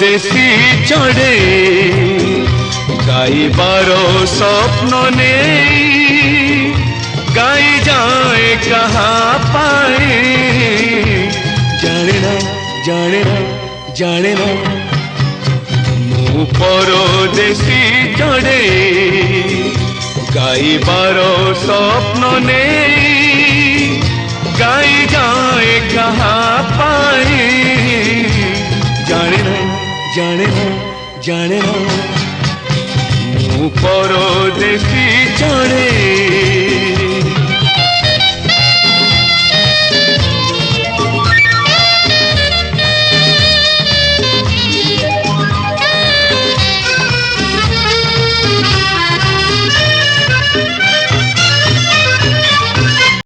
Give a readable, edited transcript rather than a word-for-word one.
পরদেশি চড়ে গাইবার স্বপ্ন নেই গাই যায় কাহা পায়ে জানে না জানে না জানে না মু পরদেশি চড়ে গাইবার স্বপ্ন নেই গাই যায় কাহা পায়ে জানে না জানে না জানে না মু পরদেশি চড়ে